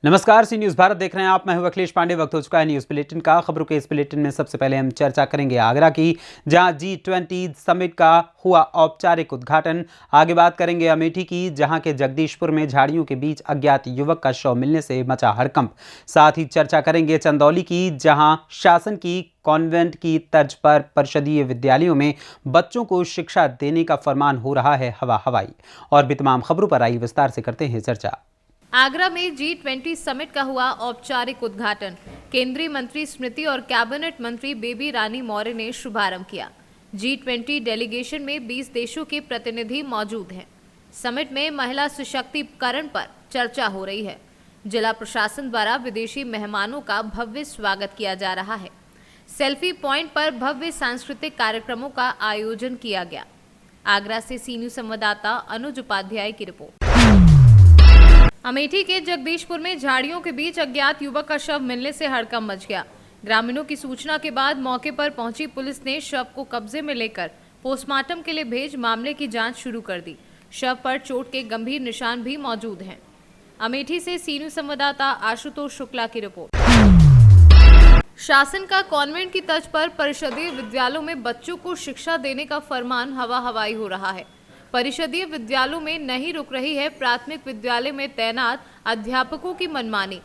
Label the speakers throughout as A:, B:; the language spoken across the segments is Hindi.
A: नमस्कार, सी न्यूज़ भारत देख रहे हैं आप। मैं हूं अखिलेश पांडे। वक्त हो चुका है न्यूज़ बुलेटिन का। खबरों के इस बुलेटिन में सबसे पहले हम चर्चा करेंगे आगरा की, जहां G20 समिट का हुआ औपचारिक उद्घाटन। आगे बात करेंगे अमेठी की, जहां के जगदीशपुर में झाड़ियों के बीच अज्ञात युवक का शव मिलने से मचा हड़कंप। साथ ही चर्चा करेंगे चंदौली की, जहां शासन की कॉन्वेंट की तर्ज पर परिषदीय विद्यालयों में बच्चों को शिक्षा देने का फरमान हो रहा है हवा हवाई। और भी तमाम खबरों पर आई विस्तार से करते हैं चर्चा।
B: आगरा में G20 समिट का हुआ औपचारिक उद्घाटन। केंद्रीय मंत्री स्मृति और कैबिनेट मंत्री बेबी रानी मौर्य ने शुभारंभ किया। G20 डेलीगेशन में 20 देशों के प्रतिनिधि मौजूद हैं। समिट में महिला सशक्तिकरण पर चर्चा हो रही है। जिला प्रशासन द्वारा विदेशी मेहमानों का भव्य स्वागत किया जा रहा है। सेल्फी पॉइंट पर भव्य सांस्कृतिक कार्यक्रमों का आयोजन किया गया। आगरा से सी न्यूज़ संवाददाता अनुज उपाध्याय की रिपोर्ट। अमेठी के जगदीशपुर में झाड़ियों के बीच अज्ञात युवक का शव मिलने से हड़कंप मच गया। ग्रामीणों की सूचना के बाद मौके पर पहुंची पुलिस ने शव को कब्जे में लेकर पोस्टमार्टम के लिए भेज मामले की जांच शुरू कर दी। शव पर चोट के गंभीर निशान भी मौजूद हैं। अमेठी से सी न्यूज़ संवाददाता आशुतोष शुक्ला की रिपोर्ट। शासन का कॉन्वेंट की तर्ज पर परिषदीय विद्यालयों में बच्चों को शिक्षा देने का फरमान हवा हवाई हो रहा है। परिषदीय विद्यालयों में नहीं रुक रही है प्राथमिक विद्यालय में तैनात अध्यापकों की मनमानी।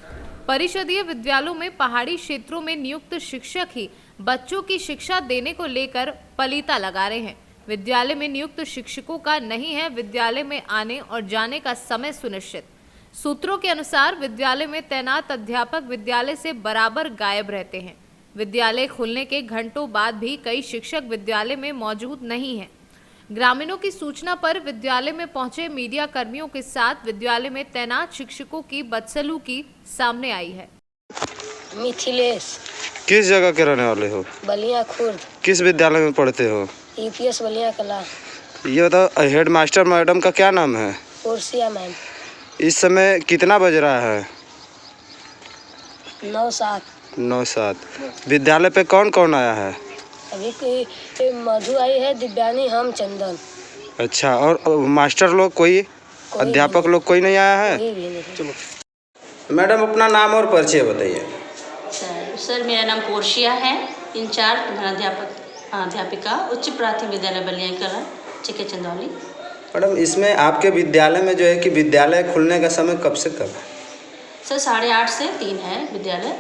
B: परिषदीय विद्यालयों में पहाड़ी क्षेत्रों में नियुक्त शिक्षक ही बच्चों की शिक्षा देने को लेकर पलीता लगा रहे हैं। विद्यालय में नियुक्त शिक्षकों का नहीं है विद्यालय में आने और जाने का समय सुनिश्चित। सूत्रों के अनुसार विद्यालय में तैनात अध्यापक विद्यालय से बराबर गायब रहते हैं। विद्यालय खुलने के घंटों बाद भी कई शिक्षक विद्यालय में मौजूद नहीं हैं। ग्रामीणों की सूचना पर विद्यालय में पहुंचे मीडिया कर्मियों के साथ विद्यालय में तैनात शिक्षकों की बदसलूकी सामने आई है।
C: मिथिलेश।
D: किस जगह के रहने वाले हो?
C: बलिया खुर्द।
D: किस विद्यालय में पढ़ते हो?
C: यूपीएस बलिया कला।
D: ये बताओ, हेड मास्टर मैडम का क्या नाम है?
C: उर्सिया मैम।
D: इस समय कितना बज रहा है?
C: 9:07।
D: विद्यालय पे कौन कौन आया है?
C: अभी कोई मधु आई है, दिव्यानी, हम, चंदन।
D: अच्छा, और मास्टर लोग कोई अध्यापक लोग कोई नहीं आया है? चलो मैडम, अपना नाम और परिचय बताइए।
E: सर मेरा नाम पोर्शिया है, इंचार्ज अध्यापिका उच्च प्राथमिक विद्यालय बलिया कला चिके चंदौली।
D: मैडम, इसमें आपके विद्यालय में जो है कि विद्यालय खुलने का समय कब से कब है?
E: सर 8:30 से 3 है विद्यालय।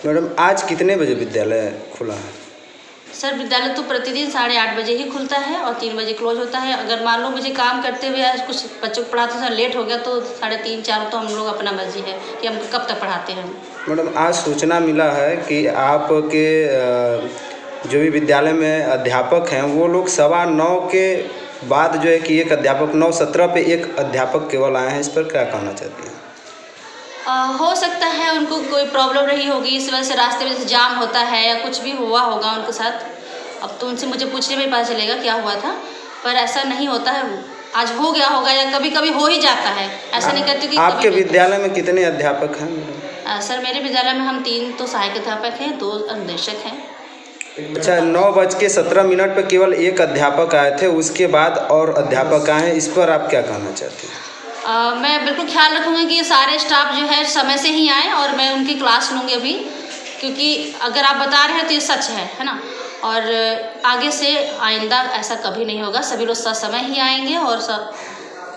D: मैडम, आज कितने बजे विद्यालय खुला है?
E: सर विद्यालय तो प्रतिदिन 8:30 बजे ही खुलता है और 3 बजे क्लोज होता है। अगर मान लो मुझे काम करते हुए आज कुछ बच्चों को पढ़ाते समय लेट हो गया तो 3:30-4 तो हम लोग अपना मर्जी है कि हम कब तक पढ़ाते हैं।
D: मैडम, आज सूचना मिला है कि आपके जो भी विद्यालय में अध्यापक हैं वो लोग 9:15 के बाद जो है कि एक अध्यापक 9:17 पे एक अध्यापक केवल आए हैं। इस पर क्या कहना चाहती हैं?
E: हो सकता है उनको कोई प्रॉब्लम रही होगी, इस वजह से रास्ते में जाम होता है या कुछ भी हुआ होगा उनके साथ। अब तो उनसे मुझे पूछने में पता चलेगा क्या हुआ था, पर ऐसा नहीं होता है। आज हो गया होगा या कभी कभी हो ही जाता है, ऐसा नहीं कहती कि।
D: आपके विद्यालय में कितने अध्यापक हैं?
E: सर मेरे विद्यालय में हम 3 तो सहायक अध्यापक हैं, 2 अनुदेशक हैं।
D: अच्छा, 9:17 पर केवल एक अध्यापक आए थे, उसके बाद और अध्यापक आए हैं, इस पर आप क्या कहना चाहते हैं?
E: मैं बिल्कुल ख्याल रखूँगी कि सारे स्टाफ जो है समय से ही आए और मैं उनकी क्लास लूँगी अभी, क्योंकि अगर आप बता रहे हैं तो ये सच है ना। और आगे से आइंदा ऐसा कभी नहीं होगा, सभी लोग समय ही आएंगे और सब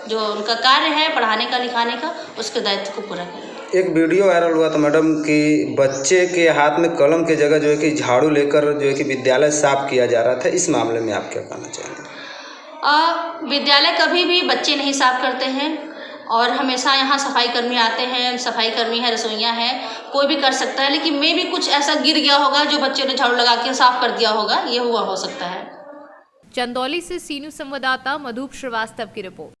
E: जो उनका कार्य है पढ़ाने का लिखाने का उसके दायित्व को पूरा करेंगे।
D: एक वीडियो वायरल हुआ था मैडम कि बच्चे के हाथ में कलम की जगह जो है कि झाड़ू लेकर जो है कि विद्यालय साफ किया जा रहा था। इस मामले में आप क्या कहना चाहेंगे?
E: विद्यालय कभी भी बच्चे नहीं साफ करते हैं और हमेशा यहाँ सफाई कर्मी आते हैं, सफाई कर्मी है, रसोइयाँ हैं, कोई भी कर सकता है। लेकिन मे भी कुछ ऐसा गिर गया होगा जो बच्चे ने झाड़ू लगा के साफ कर दिया होगा, ये हुआ हो सकता है।
B: चंदौली से सी न्यूज़ संवाददाता मधुप श्रीवास्तव की रिपोर्ट।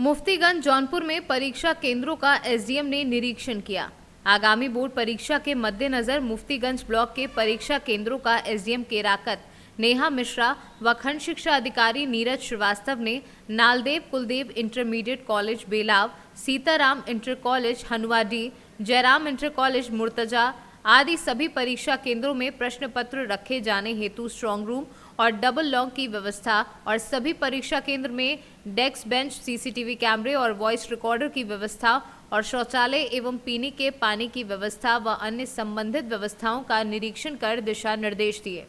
B: मुफ्तीगंज जौनपुर में परीक्षा केंद्रों का एसडीएम ने निरीक्षण किया। आगामी बोर्ड परीक्षा के मद्देनजर मुफ्तीगंज ब्लॉक के परीक्षा केंद्रों का एसडीएम केराकत नेहा मिश्रा व खंड शिक्षा अधिकारी नीरज श्रीवास्तव ने Naldev Kuldev intermediate college Belav, Sitaram inter college Hanuwadi, Jairam inter college Murtaza आदि सभी परीक्षा केंद्रों में प्रश्न पत्र रखे जाने हेतु स्ट्रांग रूम और डबल लॉक की व्यवस्था और सभी परीक्षा केंद्र में डेस्क बेंच, सीसीटीवी कैमरे और वॉइस रिकॉर्डर की व्यवस्था और शौचालय एवं पीने के पानी की व्यवस्था व अन्य संबंधित व्यवस्थाओं का निरीक्षण कर दिशा निर्देश दिए।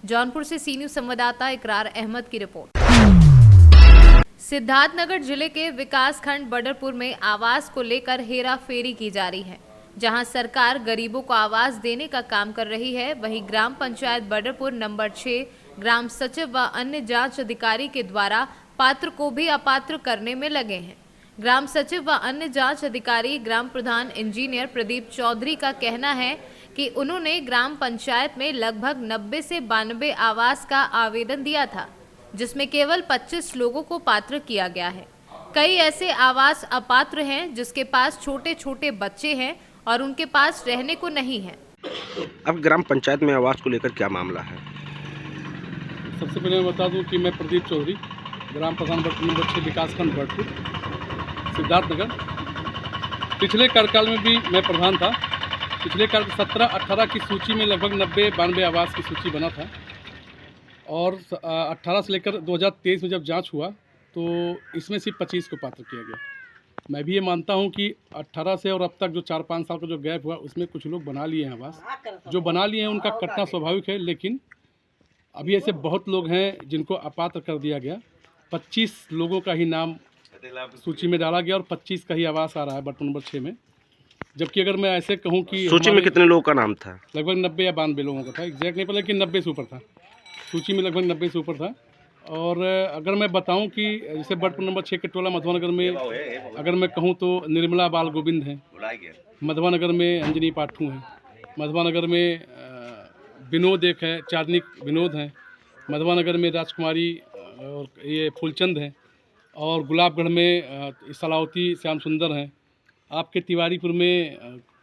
B: जौनपुर से सी न्यूज़ संवाददाता इकरार अहमद की रिपोर्ट। सिद्धार्थनगर जिले के विकास खंड बडरपुर में आवास को लेकर हेरा फेरी की जा रही है। जहां सरकार गरीबों को आवास देने का काम कर रही है, वहीं ग्राम पंचायत बडरपुर नंबर 6 ग्राम सचिव व अन्य जांच अधिकारी के द्वारा पात्र को भी अपात्र करने में लगे हैं। ग्राम सचिव व अन्य जांच अधिकारी ग्राम प्रधान इंजीनियर प्रदीप चौधरी का कहना है कि उन्होंने ग्राम पंचायत में लगभग 90 से 92 आवास का आवेदन दिया था, जिसमें केवल 25 लोगों को पात्र किया गया है। कई ऐसे आवास अपात्र हैं जिसके पास छोटे छोटे बच्चे हैं और उनके पास रहने को नहीं है।
F: अब ग्राम पंचायत में आवास को लेकर क्या मामला है?
G: सबसे पहले मैं बता दूं कि मैं प्रदीप चौधरी, ग्राम प्रधान नंबर 6 विकासखंड बडरपुर सिद्धार्थनगर। पिछले कार्यकाल में भी मैं प्रधान था। पिछले काल 17-18 की सूची में लगभग 90-92 आवास की सूची बना था और 18 से लेकर 2023 में जब जांच हुआ तो इसमें सिर्फ 25 को पात्र किया गया। मैं भी ये मानता हूं कि 18 से और अब तक जो 4-5 साल का जो गैप हुआ उसमें कुछ लोग बना लिए हैं आवास। जो बना लिए हैं उनका कटना स्वाभाविक है, लेकिन अभी ऐसे बहुत लोग हैं जिनको अपात्र कर दिया गया। 25 लोगों का ही नाम सूची में डाला गया और 25 का ही आवास आ रहा है बटन नंबर 6 में। जबकि अगर मैं ऐसे कहूँ कि
F: सूची में कितने लोगों का नाम था?
G: लगभग 90 या 92 लोगों का था, एग्जैक्ट नहीं पता, लेकिन 90 से ऊपर था। सूची में लगभग 90 से ऊपर था। और अगर मैं बताऊं कि जैसे बटन नंबर 6 के टोला मधवानगर में अगर मैं कहूं तो निर्मला बाल गोविंद हैं, मधवानगर में अंजनी पाठू हैं, मधवानगर में विनोद एक है, चांदनिक विनोद हैं, मधवानगर में राजकुमारी और ये फूलचंद हैं, और गुलाबगढ़ में सलावती श्याम सुंदर हैं, आपके तिवारीपुर में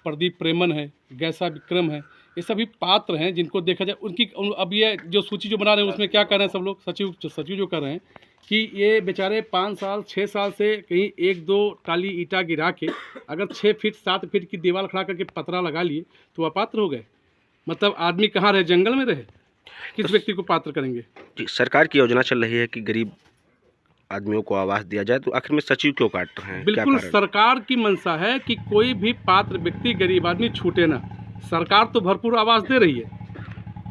G: प्रदीप प्रेमन है, गैसा विक्रम है। ये सभी पात्र हैं जिनको देखा जाए उनकी। अब ये जो सूची जो बना रहे हैं उसमें क्या कर रहे हैं सब लोग, सचिव जो कर रहे हैं कि ये बेचारे 5 साल 6 साल से कहीं 1-2 टाली ईटा गिरा के अगर 6 फीट 7 फीट की दीवार खड़ा करके पतरा लगा लिए तो अपात्र हो गए। मतलब आदमी कहाँ रहे, जंगल में रहे? किस व्यक्ति को पात्र करेंगे?
F: सरकार की योजना चल रही है कि गरीब आदमियों को आवास दिया जाए, तो आखिर में सचिव क्यों काट रहे हैं?
G: बिल्कुल सरकार की मंशा है कि कोई भी पात्र व्यक्ति गरीब आदमी छूटे ना। सरकार तो भरपूर आवास दे रही है,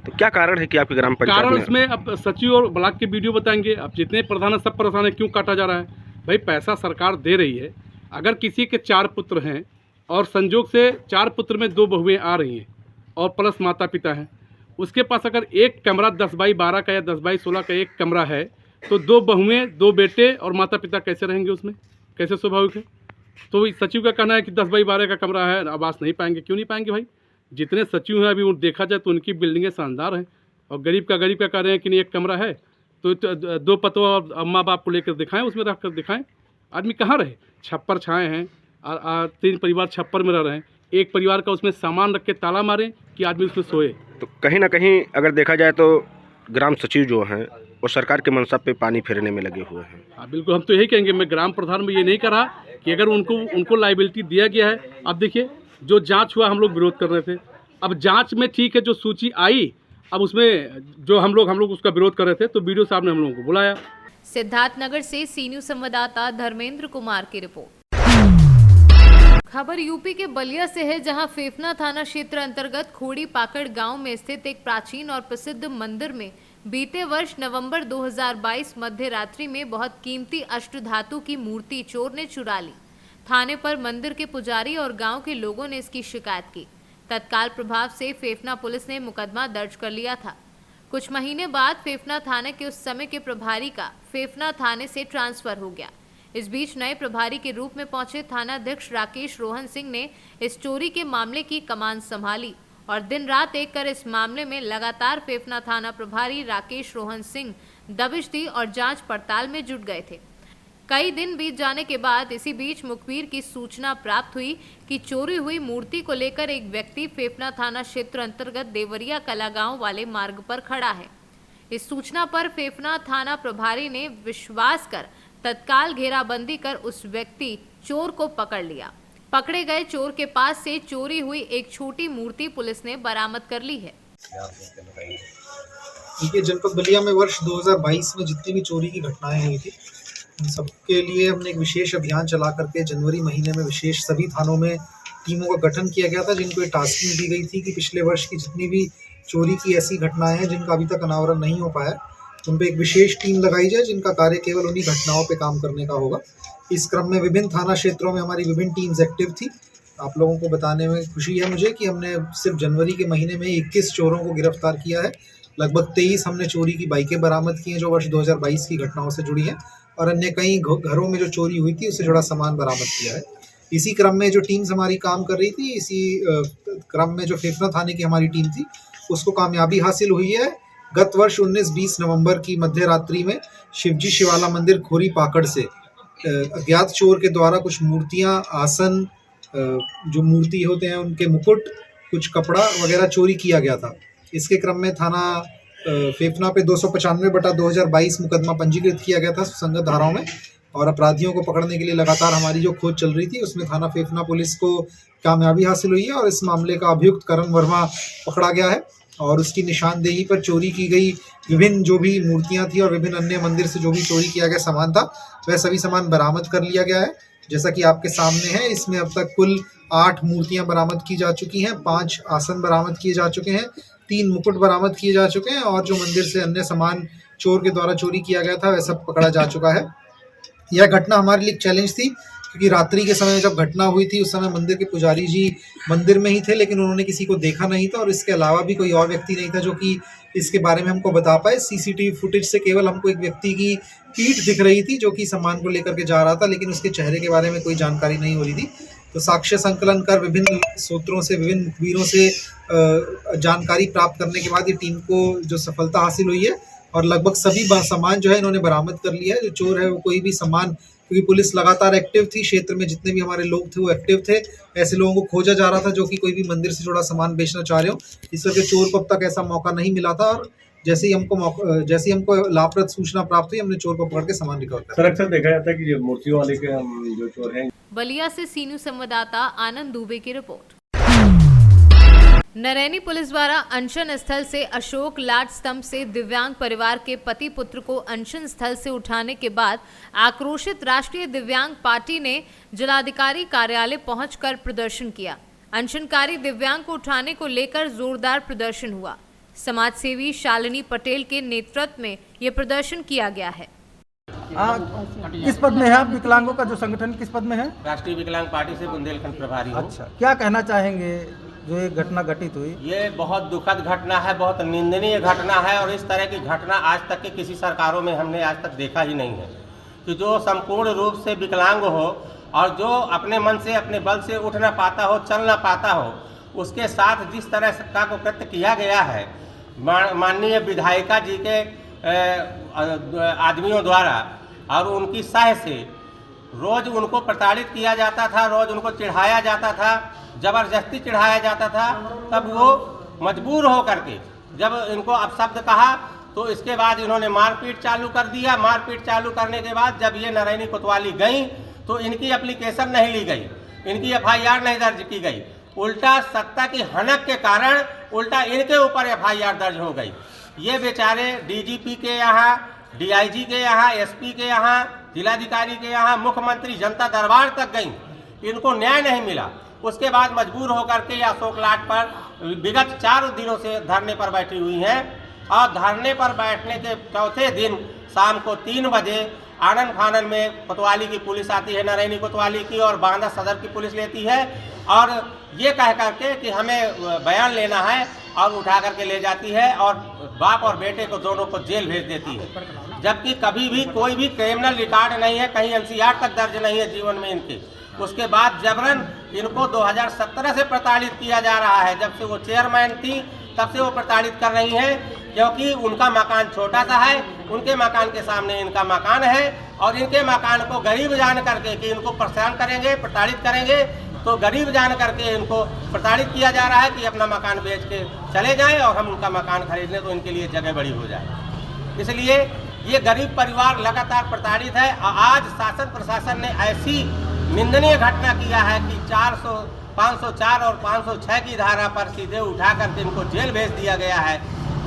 F: तो क्या कारण है कि आपके ग्राम पंचायत
G: कारण
F: में?
G: इसमें अब सचिव और ब्लॉक के वीडियो बताएंगे। अब जितने प्रधान है सब परेशान है, क्यों काटा जा रहा है? भाई पैसा सरकार दे रही है। अगर किसी के 4 पुत्र हैं और संजोग से 4 पुत्र में 2 बहुएं आ रही हैं और प्लस माता पिता हैं, उसके पास अगर एक कमरा 10x12 का या 10x16 का एक कमरा है तो 2 बहुएं 2 बेटे और माता पिता कैसे रहेंगे उसमें? कैसे स्वाभाविक है? तो सचिव का कहना है कि 10x12 का कमरा है, आवास नहीं पाएंगे। क्यों नहीं पाएंगे भाई? जितने सचिव हैं अभी वो देखा जाए तो उनकी बिल्डिंगें शानदार हैं, और गरीब का कह रहे हैं कि नहीं एक कमरा है तो 2 पतों और अम्मा बाप को लेकर दिखाएं, उसमें रख कर दिखाएं। आदमी कहाँ रहे? छप्पर छाए हैं, 3 परिवार छप्पर में रह रहे हैं। एक परिवार का उसमें सामान रख के ताला मारें कि आदमी उसमें सोए।
F: तो कहीं ना कहीं अगर देखा जाए तो ग्राम सचिव जो हैं वो सरकार के मंशा पे पानी फेरने में लगे हुए हैं।
G: हाँ बिल्कुल, हम तो यही कहेंगे। मैं ग्राम प्रधान में ये नहीं कहा कि अगर उनको लाइबिलिटी दिया गया है। अब देखिए जो जांच हुआ हम लोग विरोध कर रहे थे, अब जांच में ठीक है जो सूची आई, अब उसमें जो हम लोग उसका विरोध कर रहे थे तो वीडियो साहब ने हम लोगों को बुलाया।
B: सिद्धार्थनगर से सी न्यूज़ संवाददाता धर्मेंद्र कुमार की रिपोर्ट। खबर यूपी के बलिया से है, जहां फेफना थाना क्षेत्र अंतर्गत खोड़ी पाकड़ गांव में स्थित एक प्राचीन और प्रसिद्ध मंदिर में बीते वर्ष नवंबर 2022 मध्य रात्रि में बहुत कीमती अष्टधातु की मूर्ति चोर ने चुरा ली। थाने पर मंदिर के पुजारी और गांव के लोगों ने इसकी शिकायत की। तत्काल प्रभाव से फेफना पुलिस ने मुकदमा दर्ज कर लिया था। कुछ महीने बाद फेफना थाने के उस समय के प्रभारी का फेफना थाने से ट्रांसफर हो गया। इस बीच नए प्रभारी के रूप में पहुंचे थानाध्यक्ष राकेश रोहन सिंह ने इस चोरी के मामले की कमान संभाली और दिन रात एक कर इस मामले में लगातार फेफना थाना प्रभारी राकेश रोहन सिंह दबिश दी और जांच पड़ताल में जुट गए थे। कई दिन बीत जाने के बाद इसी बीच मुखबिर की सूचना प्राप्त हुई कि चोरी हुई मूर्ति को लेकर एक व्यक्ति फेफना थाना क्षेत्र अंतर्गत देवरिया कला गांव वाले मार्ग पर खड़ा है। इस सूचना पर फेफना थाना प्रभारी ने विश्वास कर तत्काल घेराबंदी कर उस व्यक्ति चोर को पकड़ लिया। पकड़े गए चोर के पास से चोरी हुई एक छोटी मूर्ति पुलिस ने बरामद कर ली है।
H: देखिए, जनपद बलिया में वर्ष 2022 में जितनी भी चोरी की घटनाएं हुई थी, उन सबके लिए हमने एक विशेष अभियान चला करके जनवरी महीने में विशेष सभी थानों में टीमों का गठन किया गया था, जिनको ये टास्किंग दी गई थी कि पिछले वर्ष की जितनी भी चोरी की ऐसी घटनाएं हैं जिनका अभी तक अनावरण नहीं हो पाया, उन पर एक विशेष टीम लगाई जाए जिनका कार्य केवल उन्हीं घटनाओं पर काम करने का होगा। इस क्रम में विभिन्न थाना क्षेत्रों में हमारी विभिन्न टीम्स एक्टिव थी। आप लोगों को बताने में खुशी है मुझे कि हमने सिर्फ जनवरी के महीने में 21 चोरों को गिरफ्तार किया है। लगभग 23 हमने चोरी की बाइकें बरामद की हैं जो वर्ष 2022 की घटनाओं से जुड़ी हैं, और अन्य कई घरों में जो चोरी हुई थी उससे जुड़ा सामान बरामद किया है। इसी क्रम में जो टीम्स हमारी काम कर रही थी, इसी क्रम में जो फेफना थाने की हमारी टीम थी उसको कामयाबी हासिल हुई है। गत वर्ष 19-20 नवंबर की मध्य रात्रि में शिवजी शिवाला मंदिर खोरी पाकड़ से अज्ञात चोर के द्वारा कुछ मूर्तियां, आसन, जो मूर्ति होते हैं उनके मुकुट, कुछ कपड़ा वगैरह चोरी किया गया था। इसके क्रम में थाना फेफना पे 295/2022 मुकदमा पंजीकृत किया गया था सुसंगत धाराओं में, और अपराधियों को पकड़ने के लिए लगातार हमारी जो खोज चल रही थी उसमें थाना फेफना पुलिस को कामयाबी हासिल हुई है, और इस मामले का अभियुक्त करण वर्मा पकड़ा गया है, और उसकी निशानदेही पर चोरी की गई विभिन्न जो भी मूर्तियां थी और विभिन्न अन्य मंदिर से जो भी चोरी किया गया सामान था वह सभी सामान बरामद कर लिया गया है। जैसा कि आपके सामने है, इसमें अब तक कुल 8 मूर्तियां बरामद की जा चुकी हैं, 5 आसन बरामद किए जा चुके हैं, 3 मुकुट बरामद किए जा चुके हैं, और जो मंदिर से अन्य सामान चोर के द्वारा चोरी किया गया था वह सब पकड़ा जा चुका है। यह घटना हमारे लिए चैलेंज थी क्योंकि रात्रि के समय जब घटना हुई थी उस समय मंदिर के पुजारी जी मंदिर में ही थे, लेकिन उन्होंने किसी को देखा नहीं था, और इसके अलावा भी कोई और व्यक्ति नहीं था जो कि इसके बारे में हमको बता पाए। सीसीटीवी फुटेज से केवल हमको एक व्यक्ति की पीठ दिख रही थी जो कि सामान को लेकर के जा रहा था, लेकिन उसके चेहरे के बारे में कोई जानकारी नहीं हो रही थी। तो साक्ष्य संकलन कर विभिन्न सूत्रों से, विभिन्न मुखबिरों से जानकारी प्राप्त करने के बाद ये टीम को जो सफलता हासिल हुई है, और लगभग सभी सामान जो है इन्होंने बरामद कर लिया है। जो चोर है वो कोई भी सामान, क्योंकि पुलिस लगातार एक्टिव थी, क्षेत्र में जितने भी हमारे लोग थे वो एक्टिव थे, ऐसे लोगों को खोजा जा रहा था जो कि कोई भी मंदिर से जुड़ा सामान बेचना चाह रहे हो। इस वजह चोर को अब तक ऐसा मौका नहीं मिला था, और जैसे ही हमको लाभप्रद सूचना प्राप्त हुई हमने चोर को पकड़ के सामान रिकवर कर।
I: सर, अक्सर देखा जाता है कि मूर्तियों वाले के जो चोर हैं।
B: बलिया से सीनू संवाददाता आनंद दुबे की रिपोर्ट। नरैनी पुलिस द्वारा अनशन स्थल से अशोक लाट स्तंभ से दिव्यांग परिवार के पति पुत्र को अनशन स्थल से उठाने के बाद आक्रोशित राष्ट्रीय दिव्यांग पार्टी ने जिलाधिकारी कार्यालय पहुंचकर प्रदर्शन किया। अनशनकारी दिव्यांग को उठाने को लेकर जोरदार प्रदर्शन हुआ। समाज सेवी शालिनी पटेल के नेतृत्व में ये प्रदर्शन किया गया है।
J: किस पद में है आप? विकलांगों का जो संगठन किस पद में है?
K: राष्ट्रीय विकलांग पार्टी से बुंदेलखंड प्रभारी हूं।
J: अच्छा, क्या कहना चाहेंगे जो ये घटना घटित हुई?
K: ये बहुत दुखद घटना है, बहुत निंदनीय घटना है, और इस तरह की घटना आज तक की किसी सरकारों में हमने आज तक देखा ही नहीं है कि जो संपूर्ण रूप से विकलांग हो और जो अपने मन से, अपने बल से उठ ना पाता हो, चल ना पाता हो, उसके साथ जिस तरह का को कृत्य किया गया है माननीय विधायिका जी के आदमियों द्वारा, और उनकी सहाय से रोज उनको प्रताड़ित किया जाता था, रोज उनको चिढ़ाया जाता था, जबरदस्ती चिढ़ाया जाता था। तब वो मजबूर हो करके जब इनको अपशब्द कहा तो इसके बाद इन्होंने मारपीट चालू कर दिया। मारपीट चालू करने के बाद जब ये नरैनी कोतवाली गई तो इनकी एप्लीकेशन नहीं ली गई, इनकी FIR नहीं दर्ज की गई, उल्टा सत्ता की हनक के कारण उल्टा इनके ऊपर FIR दर्ज हो गई। ये बेचारे DGP के यहाँ, DIG के यहाँ, SP के यहाँ, जिलाधिकारी के यहाँ, मुख्यमंत्री जनता दरबार तक गई, इनको न्याय नहीं मिला। उसके बाद मजबूर होकर के अशोक लाट पर विगत 4 दिनों से धरने पर बैठी हुई हैं, और धरने पर बैठने के चौथे दिन शाम को 3 बजे आनन फानन में कोतवाली की पुलिस आती है, नरैनी कोतवाली की, और बांदा सदर की पुलिस लेती है, और ये कह करके कि हमें बयान लेना है, और उठा करके ले जाती है, और बाप और बेटे को दोनों को जेल भेज देती है। जबकि कभी भी कोई भी क्रिमिनल रिकॉर्ड नहीं है, कहीं NCR तक दर्ज नहीं है जीवन में इनके। उसके बाद जबरन इनको 2017 से प्रताड़ित किया जा रहा है। जब से वो चेयरमैन थी तब से वो प्रताड़ित कर रही हैं, क्योंकि उनका मकान छोटा सा है, उनके मकान के सामने इनका मकान है, और इनके मकान को गरीब जान करके कि इनको परेशान करेंगे, प्रताड़ित करेंगे, तो गरीब जान करके इनको प्रताड़ित किया जा रहा है कि अपना मकान बेच के चले जाएं और हम उनका मकान खरीद लें तो इनके लिए जगह बड़ी हो जाए। इसलिए ये गरीब परिवार लगातार प्रताड़ित है। आज शासन प्रशासन ने ऐसी निंदनीय घटना किया है कि 504 और 506 की धारा पर सीधे उठा करके इनको जेल भेज दिया गया है,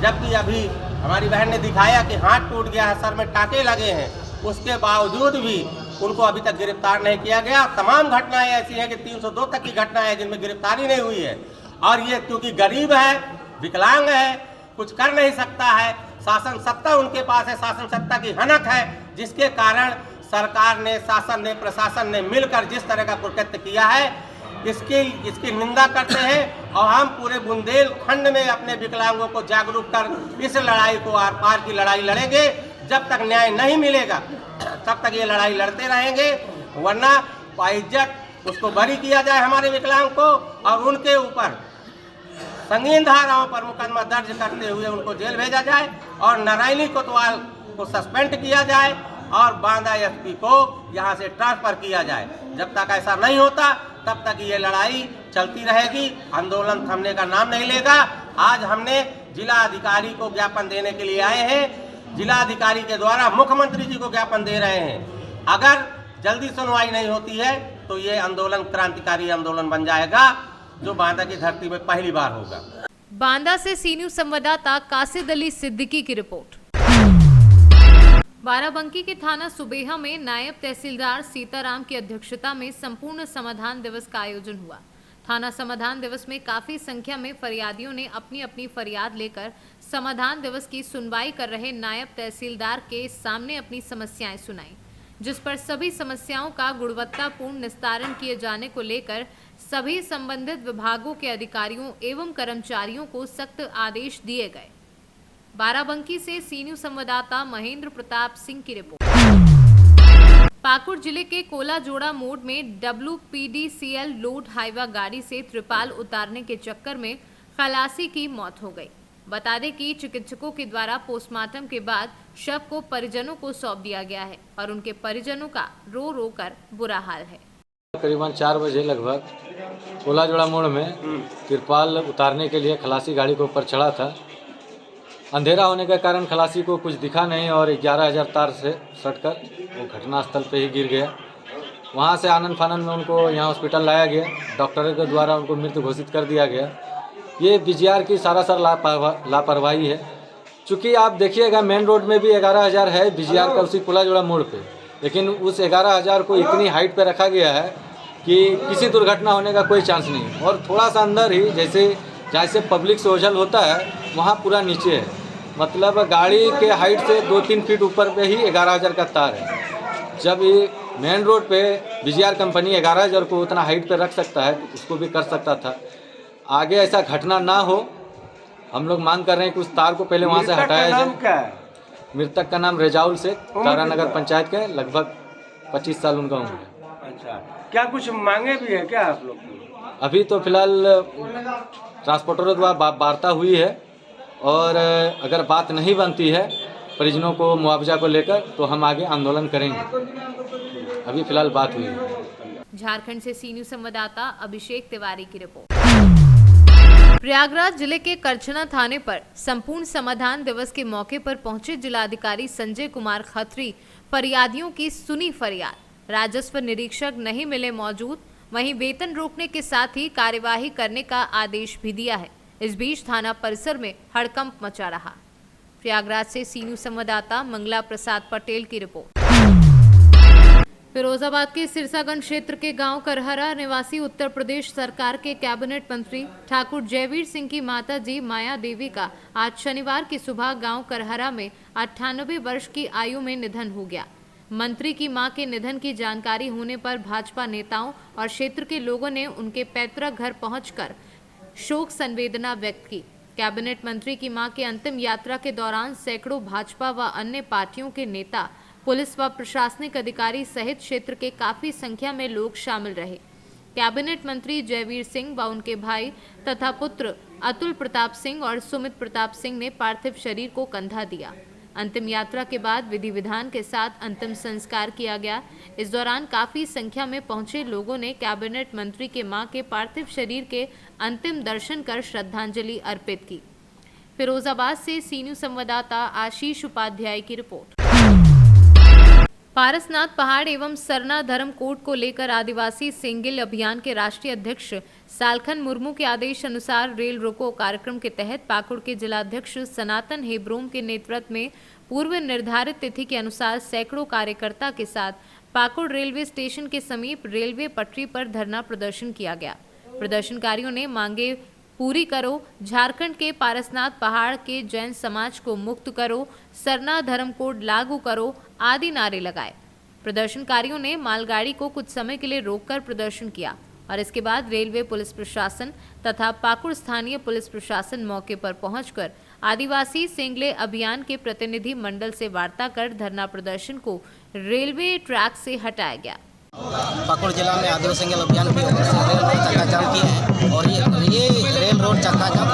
K: जबकि अभी हमारी बहन ने दिखाया कि हाथ टूट गया है, सर में टाँके लगे हैं, उसके बावजूद भी उनको अभी तक गिरफ्तार नहीं किया गया। तमाम घटनाएं ऐसी हैं कि 302 तक की घटना है जिनमें गिरफ्तारी नहीं हुई है। और ये क्योंकि गरीब है, विकलांग है, कुछ कर नहीं सकता है, शासन सत्ता उनके पास है, शासन सत्ता की हनक है, जिसके कारण सरकार ने, शासन ने, प्रशासन ने मिलकर जिस तरह का कुकृत्य किया है इसकी निंदा करते हैं। और हम पूरे बुंदेलखंड में अपने विकलांगों को जागरूक कर इस लड़ाई को, आर पार की लड़ाई लड़ेंगे। जब तक न्याय नहीं मिलेगा तब तक ये लड़ाई लड़ते रहेंगे, वरना बाइज्जत उसको बरी किया जाए हमारे विकलांग को, और उनके ऊपर संगीन धाराओं पर मुकदमा दर्ज करते हुए उनको जेल भेजा जाए, और नारायणी कोतवाल को सस्पेंड किया जाए, और बांदा एसपी को यहाँ से ट्रांसफर किया जाए। जब तक ऐसा नहीं होता तब तक ये लड़ाई चलती रहेगी, आंदोलन थमने का नाम नहीं लेगा। आज हमने जिला अधिकारी को ज्ञापन देने के लिए आए हैं, जिला अधिकारी के द्वारा मुख्यमंत्री जी को ज्ञापन दे रहे हैं। अगर जल्दी सुनवाई नहीं होती है तो ये आंदोलन क्रांतिकारी आंदोलन बन जाएगा, जो बांदा की धरती में पहली बार होगा।
B: बांदा से सी न्यूज़ संवाददाता कासिद अली सिद्दीकी की रिपोर्ट। बाराबंकी के थाना सुबेहा में नायब तहसीलदार सीताराम की अध्यक्षता में संपूर्ण समाधान दिवस का आयोजन हुआ। थाना समाधान दिवस में काफी संख्या में फरियादियों ने अपनी अपनी फरियाद लेकर समाधान दिवस की सुनवाई कर रहे नायब तहसीलदार के सामने अपनी समस्याएं सुनाई, जिस पर सभी समस्याओं का गुणवत्तापूर्ण निस्तारण किए जाने को लेकर सभी संबंधित विभागों के अधिकारियों एवं कर्मचारियों को सख्त आदेश दिए गए। बाराबंकी से सी न्यूज़ संवाददाता महेंद्र प्रताप सिंह की रिपोर्ट। पाकुड़ जिले के कोलाजोड़ा मोड़ में WPDCL लोड हाईवा गाड़ी से त्रिपाल उतारने के चक्कर में खलासी की मौत हो गई। बता दें कि चिकित्सकों के द्वारा पोस्टमार्टम के बाद शव को परिजनों को सौंप दिया गया है और उनके परिजनों का रो रो कर बुरा हाल है।
L: करीबन 4 बजे लगभग कोलाजोड़ा मोड़ में तिरपाल उतारने के लिए खलासी गाड़ी के ऊपर चढ़ा था। अंधेरा होने के कारण खलासी को कुछ दिखा नहीं और 11,000 तार से सटकर वो घटनास्थल पे ही गिर गया। वहाँ से आनन फानन में उनको यहाँ हॉस्पिटल लाया गया। डॉक्टरों के द्वारा उनको मृत घोषित कर दिया गया। ये BGR की सरासर लापरवाही है। चूँकि आप देखिएगा मेन रोड में भी 11,000 है BGR का उसी कोलाजोड़ा मोड़ पे, लेकिन उस 11,000 को इतनी हाइट पे रखा गया है कि किसी दुर्घटना होने का कोई चांस नहीं। और थोड़ा सा अंदर ही जैसे पब्लिक से ओझल होता है वहाँ पूरा नीचे है, मतलब गाड़ी के हाइट से 2-3 फीट ऊपर पे ही 11,000 का तार है। जब ये मेन रोड पे BGR कंपनी 11,000 को उतना हाइट पे रख सकता है तो उसको भी कर सकता था। आगे ऐसा घटना ना हो, हम लोग मांग कर रहे हैं कि उस तार को पहले वहाँ से हटाया जाए। मृतक का नाम रेजाउल शेख, तारानगर पंचायत के, लगभग 25 साल उनका उम्र है।
I: अच्छा, क्या कुछ मांगे भी है क्या आप लोग?
L: अभी तो फिलहाल ट्रांसपोर्टरों द्वारा वार्ता हुई है, और अगर बात नहीं बनती है परिजनों को मुआवजा को लेकर तो हम आगे आंदोलन करेंगे। अभी फिलहाल बात हुई है।
B: झारखंड से सी न्यूज़ संवाददाता अभिषेक तिवारी की रिपोर्ट। प्रयागराज जिले के करछना थाने पर संपूर्ण समाधान दिवस के मौके पर पहुंचे जिलाधिकारी संजय कुमार खत्री फरियादियों की सुनी फरियाद। राजस्व निरीक्षक नहीं मिले मौजूद, वहीं वेतन रोकने के साथ ही कार्यवाही करने का आदेश भी दिया है। इस बीच थाना परिसर में हड़कंप मचा रहा। प्रयागराज से सी न्यूज़ संवाददाता मंगला प्रसाद पटेल की रिपोर्ट। फिरोजाबाद के सिरसागंज क्षेत्र के गांव करहरा निवासी उत्तर प्रदेश सरकार के कैबिनेट मंत्री ठाकुर जयवीर सिंह की माता जी माया देवी का आज शनिवार की सुबह गांव करहरा में 98 वर्ष की आयु में निधन हो गया। मंत्री की मां के निधन की जानकारी होने पर भाजपा नेताओं और क्षेत्र के लोगों ने उनके पैतृक घर पहुंचकर शोक संवेदना व्यक्त की। कैबिनेट मंत्री की मां की अंतिम यात्रा के दौरान सैकड़ों भाजपा व अन्य पार्टियों के नेता, पुलिस व प्रशासनिक अधिकारी सहित क्षेत्र के काफी संख्या में लोग शामिल रहे। कैबिनेट मंत्री जयवीर सिंह व उनके भाई तथा पुत्र अतुल प्रताप सिंह और सुमित प्रताप सिंह ने पार्थिव शरीर को कंधा दिया। अंतिम यात्रा के बाद विधि विधान के साथ अंतिम संस्कार किया गया। इस दौरान काफी संख्या में पहुंचे लोगों ने कैबिनेट मंत्री के मां के पार्थिव शरीर के अंतिम दर्शन कर श्रद्धांजलि अर्पित की। फिरोजाबाद से सी न्यूज़ संवाददाता आशीष उपाध्याय की रिपोर्ट। पारसनाथ पहाड़ एवं सरना धर्मकोट को लेकर आदिवासी सेंगिल अभियान के राष्ट्रीय अध्यक्ष सालखन मुर्मू के आदेश अनुसार रेल रोको कार्यक्रम के तहत पाकुड़ के जिलाध्यक्ष सनातन हेब्रोम के नेतृत्व में पूर्व निर्धारित तिथि के अनुसार सैकड़ों कार्यकर्ता के साथ पाकुड़ रेलवे स्टेशन के समीप रेलवे पटरी पर धरना प्रदर्शन किया गया। प्रदर्शनकारियों ने मांगे पूरी करो, झारखंड के पारसनाथ पहाड़ के जैन समाज को मुक्त करो, सरना धर्म कोड लागू करो आदि नारे लगाए। प्रदर्शनकारियों ने मालगाड़ी को कुछ समय के लिए रोककर प्रदर्शन किया और इसके बाद रेलवे पुलिस प्रशासन तथा पाकुड़ स्थानीय पुलिस प्रशासन मौके पर पहुंचकर आदिवासी सेंगले अभियान के प्रतिनिधि मंडल से वार्ता कर धरना प्रदर्शन को रेलवे ट्रैक से हटाया गया।
M: पाकुड़ जिला में आदिवासी सेंगल अभियान की ओर से रेल रोड चक्का जाम की है और ये रेल रोड चक्का जाम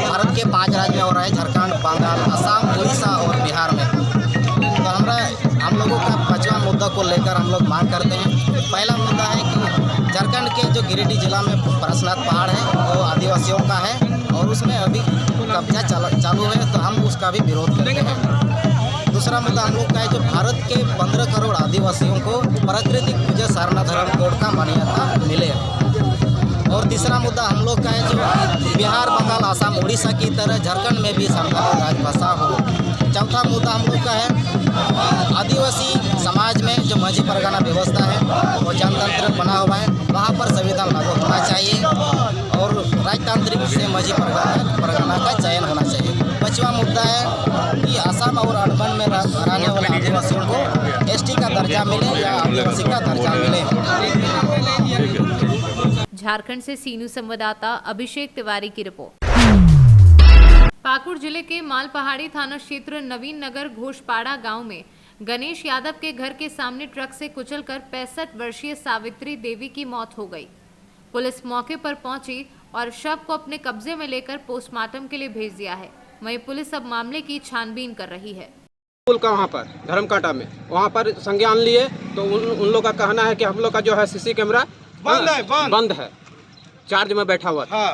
M: भारत के 5 राज्य में हो रहा है, झारखंड, बंगाल, असम, उड़ीसा और बिहार में। तो हम लोगों का 5वां मुद्दा को लेकर हम लोग मांग करते हैं। पहला मुद्दा है कि झारखंड के जो गिरिडीह जिला में पारसनाथ पहाड़ है वो आदिवासियों का है और उसमें अभी कब्जा चालू है, तो हम उसका भी विरोध करते हैं। दूसरा मुद्दा हम लोग का है जो भारत के 15 करोड़ आदिवासियों को प्राकृतिक पूजा सरना धर्म कोड का मान्यता मिले। और तीसरा मुद्दा हम लोग का है जो बिहार, बंगाल, असम, उड़ीसा की तरह झारखंड में भी संथाली राजभाषा हो। चौथा मुद्दा हम लोग का है आदिवासी समाज में जो माझी परगना व्यवस्था है वो जनतंत्र बना हुआ है, वहाँ पर संविधान लागू होना चाहिए और राजतांत्रिक से माझी परगना का चयन होना चाहिए। 5वां मुद्दा है कि असम और अरबन में रहने वाले आदिवासियों को एसटी का दर्जा मिले या आदिवासी का दर्जा मिले।
B: झारखंड से सीनू संवाददाता अभिषेक तिवारी की रिपोर्ट। पाकुड़ जिले के मालपहाड़ी थाना क्षेत्र नवीन नगर घोषपाड़ा गांव में गणेश यादव के घर के सामने ट्रक से कुचलकर 65 वर्षीय सावित्री देवी की मौत हो गई। पुलिस मौके पर पहुंची और शव को अपने कब्जे में लेकर पोस्टमार्टम के लिए भेज दिया है। वहीं पुलिस अब मामले की छानबीन कर रही है।
F: पुल का वहाँ पर धर्मकांटा में वहाँ पर संज्ञान लिए तो उन लोग का कहना है कि हम लोग का जो है सीसी कैमरा बंद है, चार्ज में बैठा हुआ था।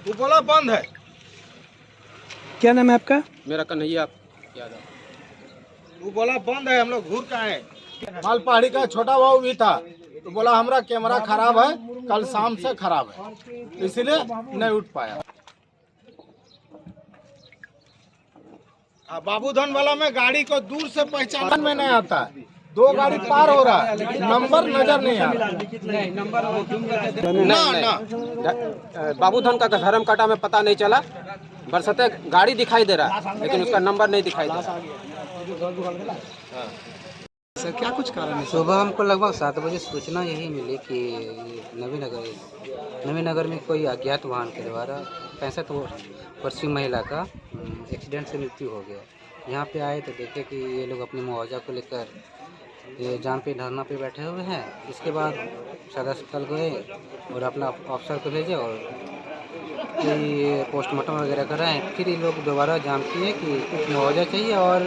J: वो बोला बंद है।
F: क्या नाम है आपका? मेरा कन्हैया यादव।
J: वो बोला बंद है, हम लोग घूर का है। मालपहाड़ी का छोटा भाऊ भी था तो बोला हमारा कैमरा खराब है, कल शाम से खराब है, इसलिए नहीं उठ पाया। बाबूधन वाला में गाड़ी को दूर से पहचान में नहीं आता है, 2 गाड़ी पार हो रहा है, नंबर नजर नहीं आ रहा।
F: बाबूधन का धर्म काटा में पता नहीं चला, बरसते गाड़ी दिखाई दे रहा है लेकिन उसका नंबर नहीं दिखाई दे रहा।
M: सर क्या कुछ कारण है? सुबह हमको लगभग 7 बजे सूचना यही मिली कि नवीन नगर में कोई अज्ञात वाहन के द्वारा 65 वर्षीय महिला का एक्सीडेंट से मृत्यु हो गया। यहाँ पे आए तो देखे कि ये लोग अपने मुआवजा को लेकर ये जान पे धरना पे बैठे हुए हैं। इसके बाद सदर अस्पताल गए और अपना अफसर को भेजे और ये पोस्टमार्टम वगैरह कराएं। फिर ये लोग दोबारा जान किए कि कुछ मुआवजा चाहिए और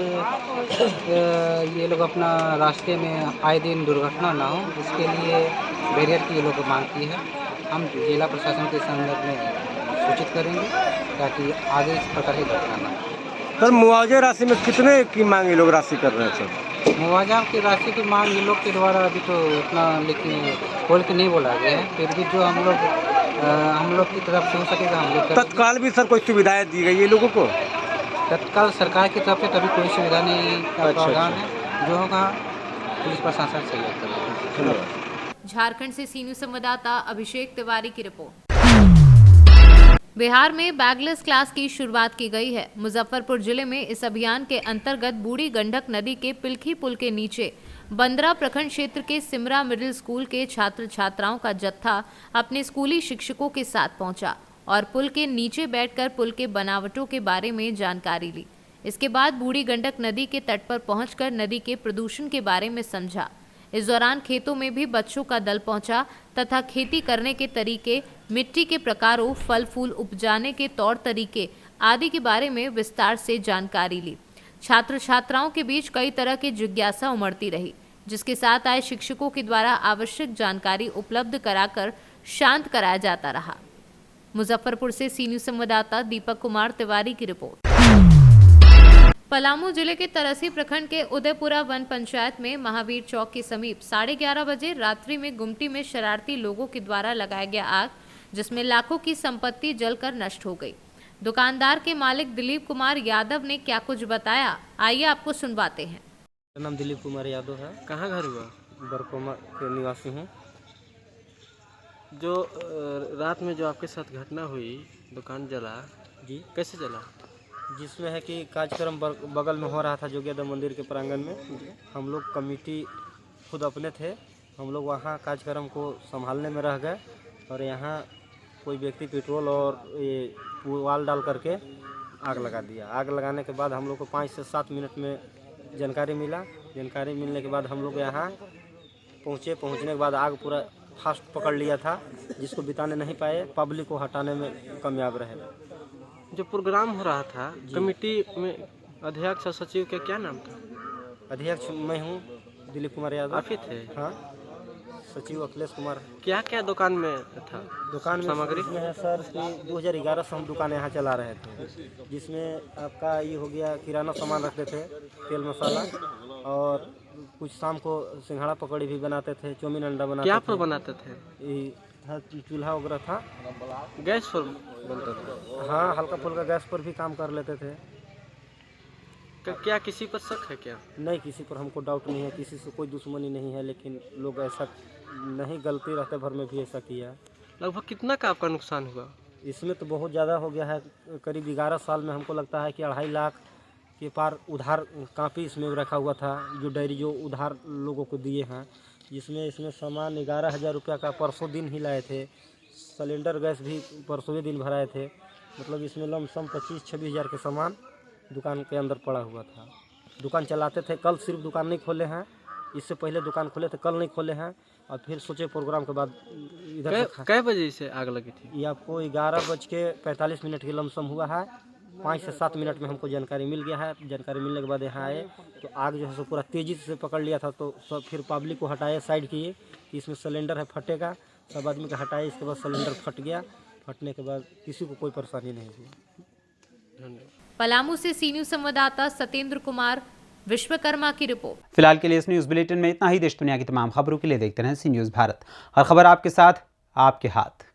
M: ये लोग अपना रास्ते में आए दिन दुर्घटना ना हो इसके लिए बैरियर की ये लोग मांग की है। हम जिला प्रशासन के संदर्भ में सूचित करेंगे ताकि आगे इस प्रकार की घटना ना हो।
I: सर मुआवजा राशि में कितने की मांग ये लोग राशि कर रहे हैं सर?
M: मुआवजा की राशि की मांग ये लोग के द्वारा अभी तो उतना लेकिन खोल के नहीं बोला गया है, फिर भी जो हम लोग की तरफ से हो सकेगा हम लोग।
I: तत्काल भी सर कोई सुविधाएं दी गई है लोगों को?
M: तत्काल सरकार की तरफ से कभी कोई सुविधा नहीं का प्रावधान है, जो होगा पुलिस प्रशासन सहयोग करेगा।
B: झारखंड से सीनू संवाददाता अभिषेक तिवारी की रिपोर्ट। बिहार में बैगलेस क्लास की शुरुआत की गई है। मुजफ्फरपुर जिले में इस अभियान के अंतर्गत बूढ़ी गंडक नदी के पिलखी पुल के नीचे बंदरा प्रखंड क्षेत्र के सिमरा मिडिल स्कूल के छात्र छात्राओं का जत्था अपने स्कूली शिक्षकों के साथ पहुंचा और पुल के नीचे बैठकर पुल के बनावटों के बारे में जानकारी ली। इसके बाद बूढ़ी गंडक नदी के तट पर पहुंचकर नदी के प्रदूषण के बारे में समझा। इस दौरान खेतों में भी बच्चों का दल पहुंचा तथा खेती करने के तरीके, मिट्टी के प्रकारों, फल फूल उपजाने के तौर तरीके आदि के बारे में विस्तार से जानकारी ली। छात्र छात्राओं के बीच कई तरह की जिज्ञासा उमड़ती रही, जिसके साथ आए शिक्षकों के द्वारा आवश्यक जानकारी उपलब्ध कराकर शांत कराया जाता रहा। मुजफ्फरपुर से सीनियर संवाददाता दीपक कुमार तिवारी की रिपोर्ट। पलामू जिले के तरसी प्रखंड के उदयपुरा वन पंचायत में महावीर चौक के समीप 11:30 बजे रात्रि में गुमटी में शरारती लोगों के द्वारा लगाया गया आग, जिसमें लाखों की संपत्ति जलकर नष्ट हो गई। दुकानदार के मालिक दिलीप कुमार यादव ने क्या कुछ बताया, आइए आपको सुनवाते हैं।
N: मेरा नाम दिलीप कुमार यादव है।
I: कहाँ घर हुआ?
N: बरकोमा के निवासी हूँ।
I: जो रात में जो आपके साथ घटना हुई, दुकान जला
N: जी,
I: कैसे जला?
N: जिसमें है कि कार्यक्रम बगल में हो रहा था जोगियादा मंदिर के प्रांगण में। हम लोग कमेटी खुद अपने थे, हम लोग वहाँ कार्यक्रम को संभालने में रह गए और यहाँ कोई व्यक्ति पेट्रोल और ये वाल डाल करके आग लगा दिया। आग लगाने के बाद हम लोग को 5 से 7 मिनट में जानकारी मिला। जानकारी मिलने के बाद हम लोग यहाँ पहुँचे। पहुँचने के बाद आग पूरा फास्ट पकड़ लिया था, जिसको बिताने नहीं पाए, पब्लिक को हटाने में कामयाब रहे।
I: जो प्रोग्राम हो रहा था कमेटी में अध्यक्ष और सचिव का क्या नाम था?
N: अध्यक्ष मैं हूँ, दिलीप कुमार यादव।
I: आप ही थे?
N: हाँ। सचिव अखिलेश कुमार।
I: क्या क्या दुकान में था?
N: दुकान में
I: सामग्री
N: में है सर कि 2011 से हम दुकान यहाँ चला रहे थे, जिसमें आपका ये हो गया किराना सामान रखते थे, तेल मसाला, और कुछ शाम को सिंघाड़ा पकौड़ी भी बनाते थे, चौमिन अंडा बनाते
I: क्या
N: थे।
I: पर बनाते थे?
N: चूल्हा वगैरह था,
I: गैस पर बनता था?
N: हाँ, हल्का फुल्का गैस पर भी काम कर लेते थे।
I: क्या किसी पर शक है क्या?
N: नहीं, किसी पर हमको डाउट नहीं है, किसी से कोई दुश्मनी नहीं है, लेकिन लोग ऐसा नहीं, गलती रहते भर में भी ऐसा किया।
I: लगभग कितना का आपका नुकसान हुआ?
N: इसमें तो बहुत ज़्यादा हो गया है, करीब 11 साल में हमको लगता है कि 2.5 लाख के पार उधार कापी इसमें रखा हुआ था, जो डायरी जो उधार लोगों को दिए हैं, जिसमें इसमें सामान 11,000 रुपया का परसों दिन ही लाए थे। सिलेंडर गैस भी परसों दिन भराए थे। मतलब इसमें लमसम 25-26 हज़ार के सामान दुकान के अंदर पड़ा हुआ था। दुकान चलाते थे, कल सिर्फ दुकान नहीं खोले हैं, इससे पहले दुकान खोले थे, कल नहीं खोले हैं, और फिर सोचे प्रोग्राम के बाद इधर
I: कै बजे से आग लगी थी?
N: ये आपको 11:45 की लमसम हुआ है। 5 से 7 मिनट में हमको जानकारी मिल गया है। जानकारी मिलने के बाद यहाँ आए तो आग जो है सो पूरा तेज़ी से पकड़ लिया था। तो सब फिर पब्लिक को हटाए, साइड किए कि इसमें सिलेंडर है, फटेगा। सब आदमी को हटाए, इसके बाद सिलेंडर फट गया। फटने के बाद किसी को कोई परेशानी नहीं हुई।
I: धन्यवाद।
B: पलामू से सी न्यूज़ संवाददाता सत्येंद्र कुमार, विश्वकर्मा की रिपोर्ट।
A: फिलहाल के लिए इस न्यूज़ बुलेटिन में इतना ही। देश दुनिया की तमाम खबरों के लिए देखते रहें सी न्यूज़ भारत। हर खबर आपके साथ, आपके हाथ।